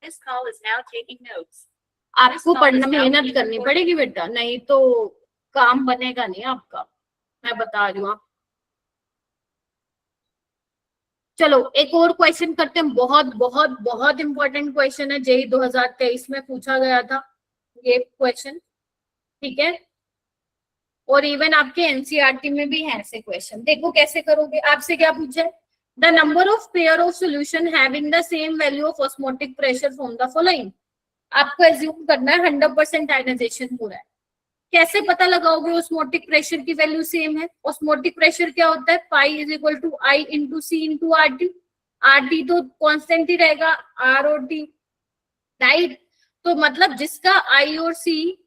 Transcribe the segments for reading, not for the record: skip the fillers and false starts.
This call is now taking notes. आपको पढ़ना मेहनत करनी पड़ेगी बेटा, नहीं तो काम बनेगा नहीं आपका, मैं बता रही हूँ आप। चलो एक और क्वेश्चन करते हैं, बहुत बहुत बहुत इंपॉर्टेंट क्वेश्चन है, जेई 2023 में पूछा गया था ये क्वेश्चन, ठीक है, और इवन आपके एनसीईआरटी में भी है ऐसे क्वेश्चन। देखो कैसे करोगे, आपसे क्या पूछा है, the number of pair of solution having the same value of osmotic pressure from the following. आपको एज्यूम करना है 100% आयनाइजेशन हो रहा है। कैसे पता लगाओगे ऑस्मोटिक प्रेशर की वैल्यू सेम है? ऑस्मोटिक प्रेशर क्या होता है, pi is equal to i into c into r t. R t तो कांस्टेंट ही रहेगा, आर और टी, राइट। तो मतलब जिसका आई और सी,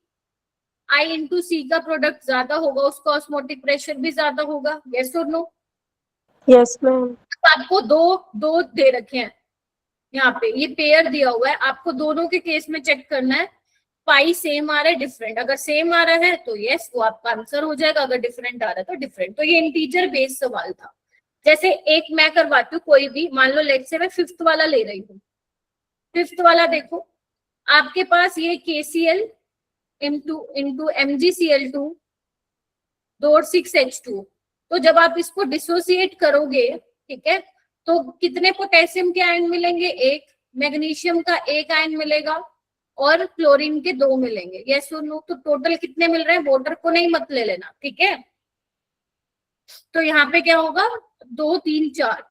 आई इंटू सी का प्रोडक्ट ज्यादा होगा उसका ऑस्मोटिक प्रेशर भी ज्यादा होगा, यस और नो? Yes ma'am. आपको दो दे रखे हैं यहाँ पे, ये पेयर दिया हुआ है, आपको दोनों के केस में चेक करना है पाई सेम आ रहा है डिफरेंट। अगर सेम आ रहा है तो यस वो आपका आंसर हो जाएगा, अगर डिफरेंट आ रहा है तो डिफरेंट। तो ये इंटीजर बेस्ड सवाल था। जैसे एक मैं करवाती हूँ कोई भी, मान लो लेट से मैं 5th वाला ले रही हूँ, 5th वाला देखो आपके पास ये KCl इंटू MgCl2 6H2। तो जब आप इसको डिसोसिएट करोगे, ठीक है, तो कितने पोटेशियम के आयन मिलेंगे, एक, मैग्नीशियम का एक आयन मिलेगा और क्लोरीन के 2 मिलेंगे, यस और नो? तो टोटल कितने मिल रहे हैं, वाटर को नहीं मत ले लेना, ठीक है। तो यहाँ पे क्या होगा, 2 3 4,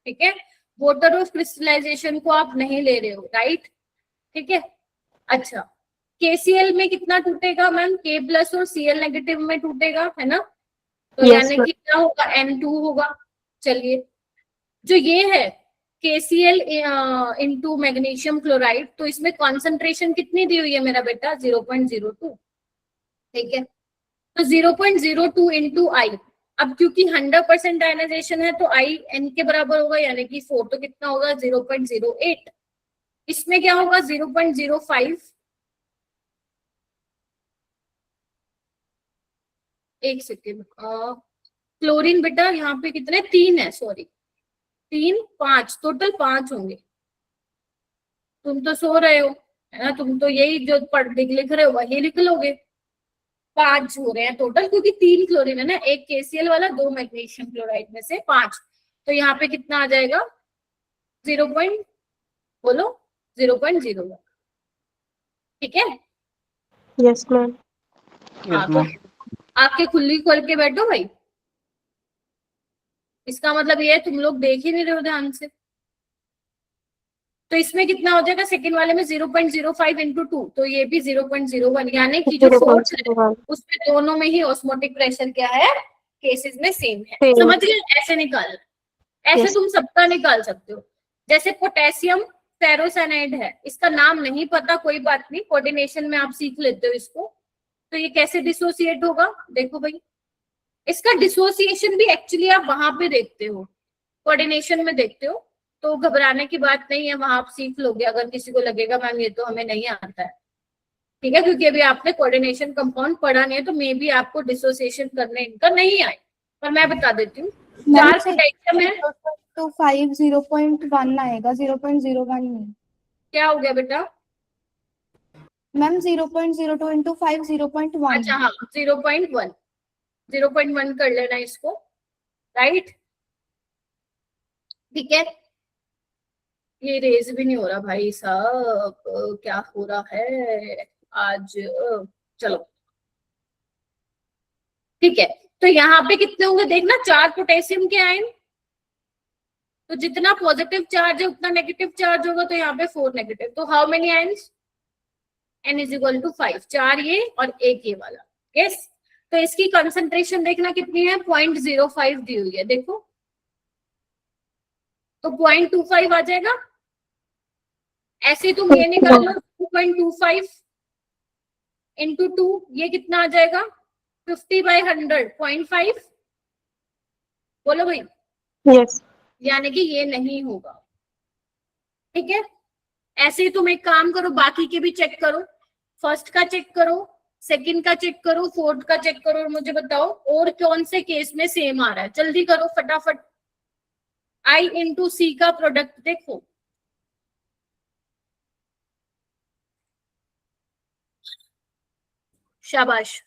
ठीक है। वाटर ऑफ क्रिस्टलाइजेशन को आप नहीं ले रहे हो, राइट, ठीक है। अच्छा KCl में कितना टूटेगा मैम, K प्लस और Cl नेगेटिव में टूटेगा, है ना? तो यानी कि क्या होगा, N2 होगा। चलिए जो ये है KCl इंटू मैग्नीशियम क्लोराइड, तो इसमें कॉन्सेंट्रेशन कितनी दी हुई है मेरा बेटा, 0.02, ठीक है। तो 0.02 इंटू आई, अब क्योंकि 100% आयनाइजेशन है तो आई N के बराबर होगा, यानी कि 4, तो कितना होगा 0.08। इसमें क्या होगा 0.05, एक सेकेंड, क्लोरीन बेटा यहाँ पे कितने, 3 है, सॉरी 3 5, टोटल 5 होंगे। तुम तो सो रहे हो, है ना, तुम तो यही जो पढ़ लिख रहे हो वही लिख लोगे। 5 हो रहे हैं टोटल, क्योंकि 3 क्लोरीन है ना, एक KCl वाला, 2 मैग्नीशियम क्लोराइड में से 5। तो यहाँ पे कितना आ जाएगा, 0. बोलो 0.01, ठीक है। Yes ma'am. हाँ तो आपके खुली खोल के बैठो भाई, इसका मतलब ये है तुम लोग देख ही नहीं रहे हो ध्यान से। तो इसमें कितना हो जाएगा, सेकंड वाले में 0.05 इंटू 2, तो ये भी 0.01, यानी कि जो फोर्थ है उसमें दोनों में ही ऑस्मोटिक प्रेशर क्या है, केसेस में सेम है। समझ गए? ऐसे निकाल, ऐसे तुम सबका निकाल सकते हो। जैसे पोटेशियम फेरोसाइनाइड है, इसका नाम नहीं पता, कोई बात नहीं, कोऑर्डिनेशन में आप सीख लेते हो इसको। तो ये कैसे डिसोसिएट होगा, देखो भाई, इसका डिसोसिएशन भी एक्चुअली आप वहां पे देखते हो, कोऑर्डिनेशन में देखते हो, तो घबराने की बात नहीं है, वहां आप सीख लोगे। अगर किसी को लगेगा मैम ये तो हमें नहीं आता है, ठीक है, क्योंकि अभी आपने कोऑर्डिनेशन कंपाउंड पढ़ा नहीं है, तो मे भी आपको डिसोसिएशन करने इनका नहीं आए, पर मैं बता देती हूँ। 4 पोटेशियम है तो 5 0.1 आएगा, 0.01 नहीं। क्या हो गया बेटा मैम 0.02 इंटू 5 0.1। अच्छा हाँ 0.1 कर लेना इसको, राइट, ठीक है। ये रेज भी नहीं हो रहा भाई साहब, क्या हो रहा है आज, चलो ठीक है। तो यहाँ पे कितने होंगे देखना, 4 पोटेशियम के आयन, तो जितना पॉजिटिव चार्ज है उतना नेगेटिव चार्ज होगा, तो यहाँ पे 4 नेगेटिव, तो how many ions, N is equal to 5, 4 ये और 1 ये वाला, यस। तो इसकी कंसंट्रेशन देखना कितनी है, 0.05 दी हुई है, देखो तो 0.25 आ जाएगा। ऐसे तुम ये निकाल लो, 2.25 इंटू 2, ये कितना आ जाएगा, 50/100, 0.5, बोलो भाई। यस। यानी कि ये नहीं होगा, ठीक है। ऐसे ही तुम एक काम करो, बाकी के भी चेक करो, फर्स्ट का चेक करो, सेकंड का चेक करो, फोर्थ का चेक करो, और मुझे बताओ और कौन से केस में सेम आ रहा है, जल्दी करो फटाफट। I इंटू सी का प्रोडक्ट देखो, शाबाश।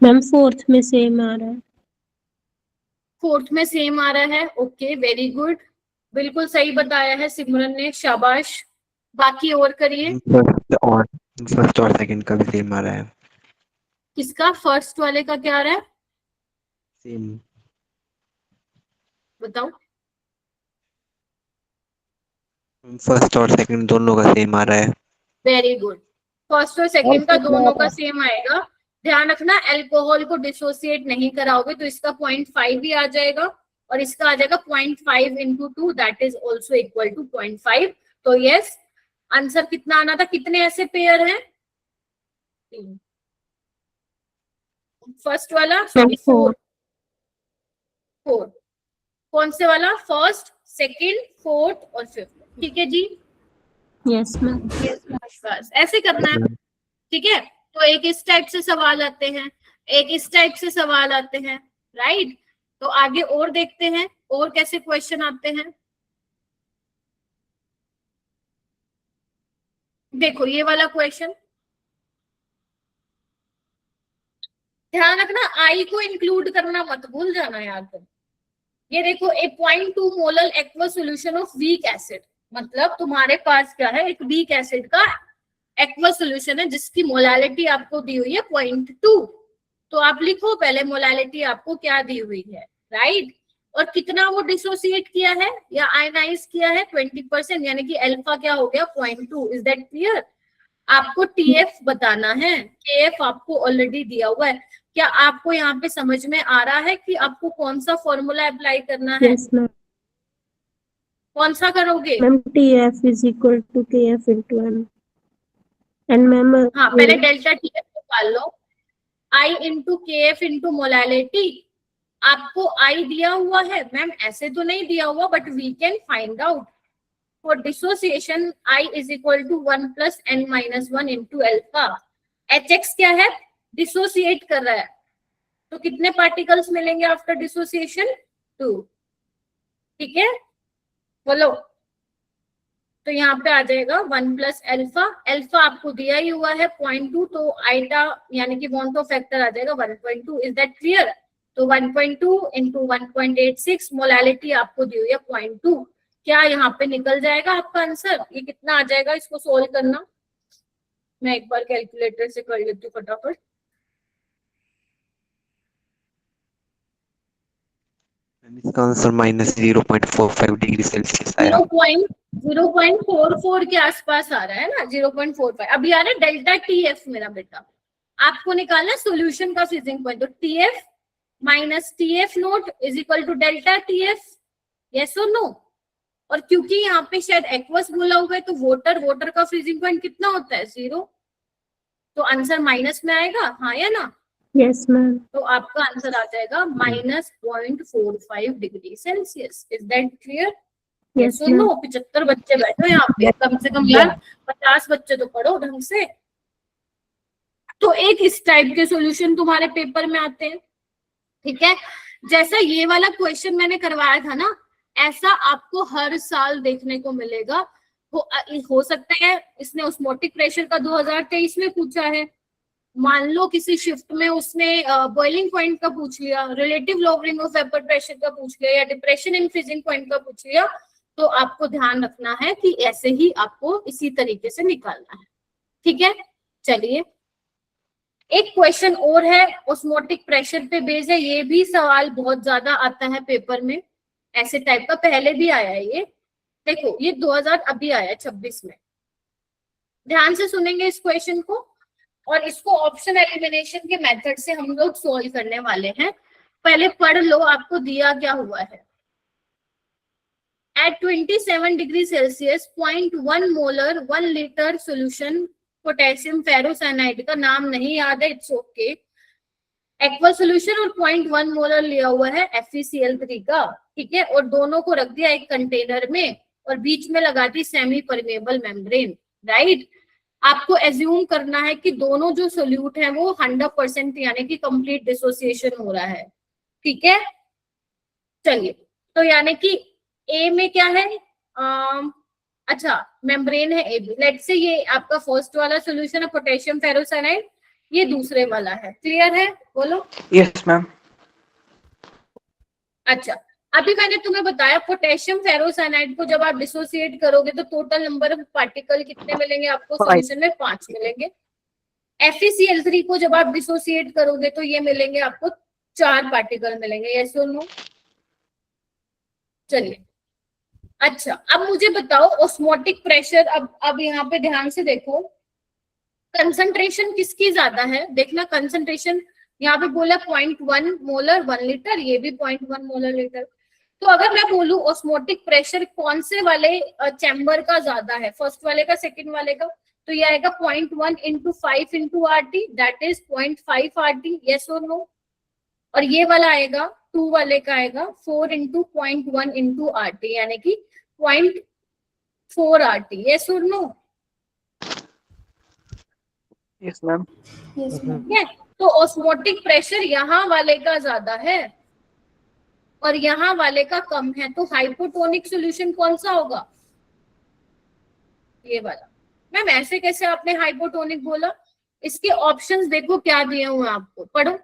मैम फोर्थ में सेम आ रहा है। फोर्थ में सेम आ रहा है, ओके वेरी गुड, बिल्कुल सही बताया है सिमरन ने, शाबाश। बाकी और करिए। फर्स्ट और सेकंड का भी सेम आ रहा है। किसका? फर्स्ट वाले का क्या आ रहा है सेम। बताओ। फर्स्ट और सेकंड दोनों का सेम आ रहा है। वेरी गुड, फर्स्ट और सेकंड का दोनों का सेम आएगा। ध्यान रखना, अल्कोहल को डिसोसिएट नहीं कराओगे तो इसका 0.5 ही आ जाएगा और इसका आ जाएगा 0.5 into 2 that is also equal to 0.5। तो यस, आंसर कितना आना था? कितने ऐसे पेयर हैं? फर्स्ट वाला, सॉरी फोर। फोर कौन से वाला? फर्स्ट, सेकंड, फोर्थ और फिफ्थ। ठीक है जी, यस मैम। बस ऐसे करना है। ठीक है, तो एक इस टाइप से सवाल आते हैं, एक इस टाइप से सवाल आते हैं, राइट। तो आगे और देखते हैं और कैसे क्वेश्चन आते हैं। देखो ये वाला क्वेश्चन, ध्यान रखना आई को इंक्लूड करना मत भूल जाना यार तुम। ये देखो, ए 0.2 molar aqua solution of weak acid, मतलब तुम्हारे पास क्या है? एक वीक एसिड का एक्वा सोल्यूशन है जिसकी मोलालिटी आपको दी हुई है 0.2। तो आप लिखो पहले मोलालिटी आपको क्या दी हुई है, राइट। और कितना वो डिसोसिएट किया है या आयनाइज किया है? 20%, यानी कि अल्फा क्या हो गया? 0.2। Is that clear? आपको टीएफ बताना है, केएफ आपको ऑलरेडी दिया हुआ है। क्या आपको यहाँ पे समझ में आ रहा है कि आपको कौन सा फॉर्मूला अप्लाई करना है? Yes ma'am. कौन सा करोगे? Ma'am TF is equal to KF into M and ma'am. हाँ, पहले डेल्टा टीएफ निकाल लो। I into k f into molality, आपको आई दिया हुआ है मैम, ऐसे तो नहीं दिया हुआ but we can find out. For dissociation i is equal to 1 plus n minus 1 into alpha. H x क्या है? डिसोसिएट कर रहा है, तो कितने पार्टिकल्स मिलेंगे आफ्टर डिसोसिएशन? 2। ठीक है, बोलो। तो यहाँ पे आ जाएगा 1 प्लस अल्फा। अल्फा आपको दिया ही हुआ है 0.2, तो आइटा यानी कि वॉन टू फैक्टर आ जाएगा 1.2। Is that clear? तो 1.2 इंटू 1.86, मोलालिटी आपको दी हुई है 0.2। क्या यहाँ पे निकल जाएगा आपका आंसर? ये कितना आ जाएगा? इसको सोल्व करना, मैं एक बार कैलकुलेटर से कर लेती हूँ फटाफट। इसका आंसर -0.45 डिग्री सेल्सियस आया। 0.44 के आसपास आ रहा है ना, 0.45। अभी आ रहा है डेल्टा टीएफ मेरा बेटा। आपको निकालना सॉल्यूशन का फ्रीजिंग पॉइंट, तो TF minus TF naught is equal to delta TF. Yes और नो? और क्योंकि यहाँ पे शायद एक्वस बोला हुआ है तो वाटर का फ्रीजिंग पॉइंट कितना होता है? 0। तो आंसर माइनस में आएगा, हाँ या ना? Yes ma'am. तो आपका आंसर आ जाएगा -0.45 degree Celsius. Is that clear? Yes सुनो, मैम। 75 बच्चे बैठो यहाँ पे, कम से कम यार 50 बच्चे तो पढ़ो ढंग से। तो एक इस टाइप के सॉल्यूशन तुम्हारे पेपर में आते हैं, ठीक है। जैसा ये वाला क्वेश्चन मैंने करवाया था ना, ऐसा आपको हर साल देखने को मिलेगा। हो सकता है इसने ऑस्मोटिक प्रेशर का 2023 में पूछा है, मान लो किसी शिफ्ट में उसने बॉइलिंग पॉइंट का पूछ लिया, relative lowering of vapour pressure का पूछ लिया, या डिप्रेशन इन फ्रीजिंग पॉइंट का पूछ लिया। तो आपको ध्यान रखना है कि ऐसे ही आपको इसी तरीके से निकालना है, ठीक है। चलिए, एक क्वेश्चन और है, ऑस्मोटिक प्रेशर पे बेस है। ये भी सवाल बहुत ज्यादा आता है पेपर में, ऐसे टाइप का पहले भी आया है ये। देखो ये 2000 अभी आया 26 में। ध्यान से सुनेंगे इस क्वेश्चन को, और इसको ऑप्शन एलिमिनेशन के मेथड से हम लोग सोल्व करने वाले हैं। पहले पढ़ लो आपको दिया क्या हुआ है। At 27 degree Celsius 0.1 molar 1 litre solution potassium ferrocyanide का नाम नहीं याद है, इट्स ओके। एक्वा सोल्यूशन और 0.1 मोलर लिया हुआ है FeCl3 का, ठीक है, और दोनों को रख दिया एक कंटेनर में और बीच में लगा the semi permeable membrane, right. आपको एज्यूम करना है कि दोनों जो सोल्यूट है वो 100% यानी कि कंप्लीट डिसोसिएशन हो रहा है, ठीक है। चलिए, तो यानी कि ए में क्या है, अच्छा मेम्ब्रेन है ए बी। लेट्स से ये आपका फर्स्ट वाला सोल्यूशन है पोटेशियम फेरोसाइनाइड, ये दूसरे वाला है, क्लियर है, बोलो। Yes ma'am. अच्छा, अभी मैंने तुम्हें बताया पोटेशियम फेरोसाइनाइड को जब आप डिसोसिएट करोगे तो टोटल नंबर ऑफ पार्टिकल कितने मिलेंगे आपको सॉल्यूशन में, 5 मिलेंगे। FeCl3 को जब आप डिसोसिएट करोगे तो ये मिलेंगे आपको 4 पार्टिकल मिलेंगे, यस और नो। चलिए, अच्छा अब मुझे बताओ ऑस्मोटिक प्रेशर, अब यहाँ पे ध्यान से देखो कंसंट्रेशन किसकी ज्यादा है, देखना कंसंट्रेशन यहाँ पे बोला 0.1 मोलर 1 लीटर, ये भी 0.1 मोलर लीटर। तो अगर मैं बोलूं ऑस्मोटिक प्रेशर कौन से वाले चैम्बर का ज्यादा है, फर्स्ट वाले का सेकंड वाले का, तो ये आएगा 0.1 × 5 × RT, that is 0.5 RT, yes और नो। और ये वाला आएगा 2 वाले का आएगा 4 × 0.1 × RT, यानी कि 0.4 RT, यस और no. Yes ma'am. Yes ma'am. ठीक है, तो ऑस्मोटिक प्रेशर यहाँ वाले का ज्यादा है और यहाँ वाले का कम है, तो हाइपोटोनिक सॉल्यूशन कौन सा होगा, ये वाला। मैम ऐसे कैसे आपने हाइपोटोनिक बोला, इसके ऑप्शंस देखो क्या दिए हुए हैं आपको, पढ़ो।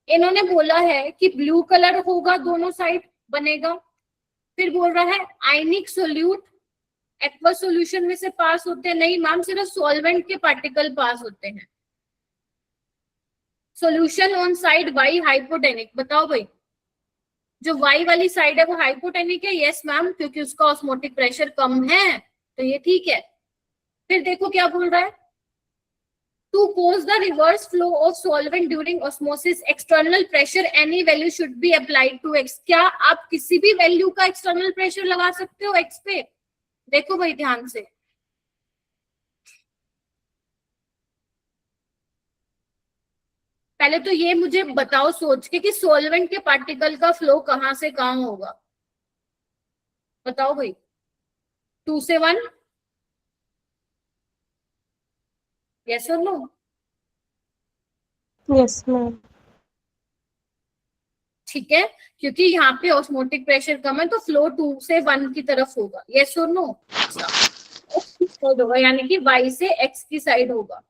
इन्होंने बोला है कि ब्लू कलर होगा, दोनों साइड बनेगा, फिर बोल रहा है आयनिक सोल्यूट एक्वा सॉल्यूशन में से पास होते हैं, नहीं मैम सिर्फ सॉल्वेंट के पार्टिकल पास होते हैं। सॉल्यूशन ऑन साइड वाई हाइपोटेनिक, बताओ भाई जो वाई वाली साइड है वो हाइपोटेनिक है, यस मैम, क्योंकि उसका ऑस्मोटिक प्रेशर कम है, तो ये ठीक है। फिर देखो क्या बोल रहा है, to cause the reverse flow of solvent during osmosis external pressure any value should be applied to x। क्या आप किसी भी वैल्यू का एक्सटर्नल प्रेशर लगा सकते हो x पे, देखो भाई ध्यान से। पहले तो ये मुझे बताओ सोच के कि सॉल्वेंट के पार्टिकल का फ्लो कहां से कहां होगा, बताओ भाई। 2 से 1, यस और नो। Yes ma'am. ठीक है, क्योंकि यहाँ पे ऑस्मोटिक प्रेशर कम है तो फ्लो 2 से 1 की तरफ होगा, यस और नो। होगा यानी कि y से x की साइड होगा,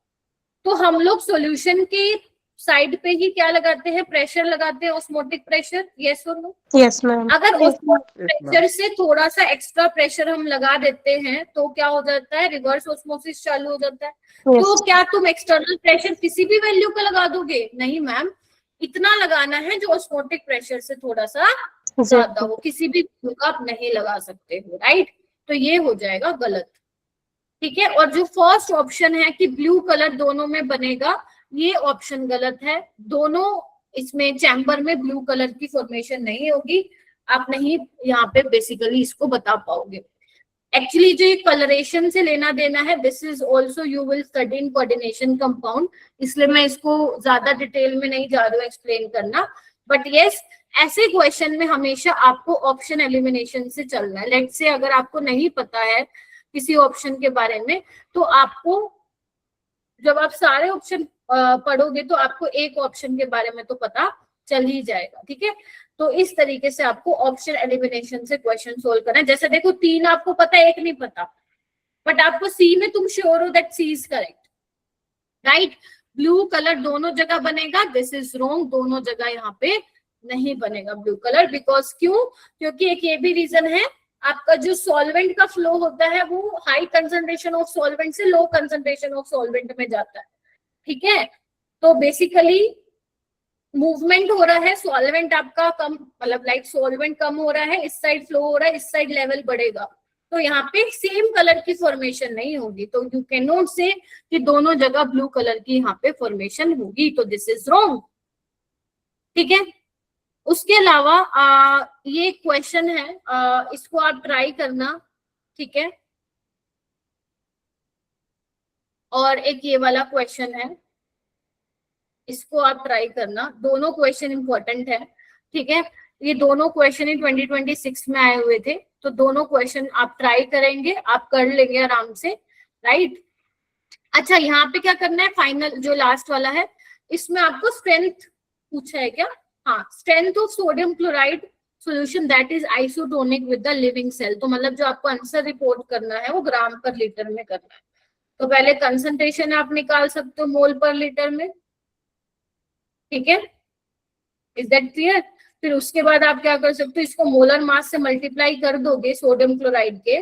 तो हम लोग सॉल्यूशन के साइड पे ही क्या लगाते हैं, प्रेशर लगाते हैं, ऑस्मोटिक प्रेशर, यस और नो। Yes ma'am. अगर ऑस्मोटिक प्रेशर से थोड़ा सा एक्स्ट्रा प्रेशर हम लगा देते हैं तो क्या हो जाता है, रिवर्स ऑस्मोसिस चालू हो जाता है। तो क्या तुम एक्सटर्नल प्रेशर किसी भी वैल्यू का लगा दोगे, नहीं मैम, इतना लगाना है जो ऑस्मोटिक प्रेशर से थोड़ा सा ज्यादा हो, किसी भी वैल्यू का आप नहीं लगा सकते हो, राइट। तो ये हो जाएगा गलत, ठीक है। और जो फर्स्ट ऑप्शन है कि ब्लू कलर दोनों में बनेगा, ये ऑप्शन गलत है। दोनों इसमें चैम्बर में ब्लू कलर की फॉर्मेशन नहीं होगी, आप नहीं यहाँ पे बेसिकली इसको बता पाओगे। एक्चुअली जो ये कलरेशन से लेना देना है, this is also you will study in coordination compound, इसलिए मैं इसको ज्यादा डिटेल में नहीं जा रही हूँ एक्सप्लेन करना। बट यस, ऐसे क्वेश्चन में हमेशा आपको ऑप्शन एलिमिनेशन से चलना है। लेट्स से अगर आपको नहीं पता है किसी ऑप्शन के बारे में, तो आपको जब आप सारे ऑप्शन पढ़ोगे तो आपको एक ऑप्शन के बारे में तो पता चल ही जाएगा, ठीक है। तो इस तरीके से आपको ऑप्शन एलिमिनेशन से क्वेश्चन सोल्व करना है। जैसे देखो 3 आपको पता है, 1 नहीं पता, बट आपको सी में तुम श्योर हो that C is correct, right. Blue colour दोनों जगह बनेगा, दिस इज रॉन्ग, दोनों जगह यहाँ पे नहीं बनेगा ब्लू कलर, बिकॉज क्यों, क्योंकि एक ये भी रीजन है, आपका जो सॉल्वेंट का फ्लो होता है वो हाई कंसंट्रेशन ऑफ सॉल्वेंट से लो कंसंट्रेशन ऑफ सॉल्वेंट में जाता है, ठीक है। तो बेसिकली मूवमेंट हो रहा है, सॉल्वेंट आपका कम, मतलब लाइक सॉल्वेंट कम हो रहा है, इस साइड फ्लो हो रहा है, इस साइड लेवल बढ़ेगा, तो यहाँ पे सेम कलर की फॉर्मेशन नहीं होगी। तो यू कैन नॉट से कि दोनों जगह ब्लू कलर की यहाँ पे फॉर्मेशन होगी, तो दिस इज रॉन्ग, ठीक है। उसके अलावा ये क्वेश्चन है, इसको आप ट्राई करना, ठीक है। और एक ये वाला क्वेश्चन है, इसको आप ट्राई करना। दोनों क्वेश्चन इंपॉर्टेंट है, ठीक है। ये दोनों क्वेश्चन ही 2026 में आए हुए थे, तो दोनों क्वेश्चन आप ट्राई करेंगे, आप कर लेंगे आराम से, राइट। अच्छा, यहाँ पे क्या करना है, फाइनल जो लास्ट वाला है, इसमें आपको स्ट्रेंथ पूछा है क्या? हाँ, strength of sodium chloride solution that is isotonic with the living cell. तो मतलब जो आपको आंसर रिपोर्ट करना है वो ग्राम पर लीटर में करना है। तो पहले कंसंट्रेशन आप निकाल सकते हो मोल पर लीटर में, ठीक है। Is that clear? फिर उसके बाद आप क्या कर सकते हो, इसको मोलर मास से मल्टीप्लाई कर दोगे सोडियम क्लोराइड के,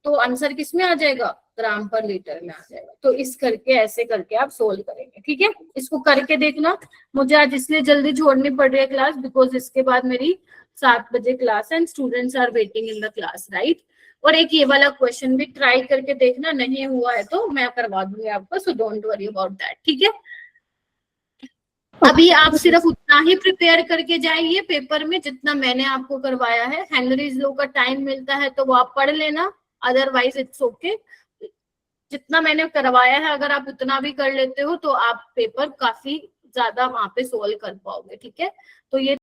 तो आंसर किस में आ जाएगा? ग्राम पर लीटर में आ जाएगा। तो इस करके ऐसे करके आप सोल्व करेंगे, ठीक है। इसको करके देखना। मुझे आज इसलिए जल्दी छोड़नी पड़ रही है क्लास, बिकॉज इसके बाद मेरी 7 बजे क्लास है and students are waiting in the class, right. और एक ये वाला क्वेश्चन भी ट्राई करके देखना, नहीं हुआ है तो मैं करवा दूंगी आपको, so don't worry about that, ठीक है। अभी आप सिर्फ उतना ही प्रिपेयर करके जाइए पेपर में जितना मैंने आपको करवाया है। हेनरीज लॉ का टाइम मिलता है तो वो आप पढ़ लेना, अदरवाइज इट्स ओके। जितना मैंने करवाया है अगर आप उतना भी कर लेते हो तो आप पेपर काफी ज्यादा वहां पे सोल्व कर पाओगे, ठीक है। तो ये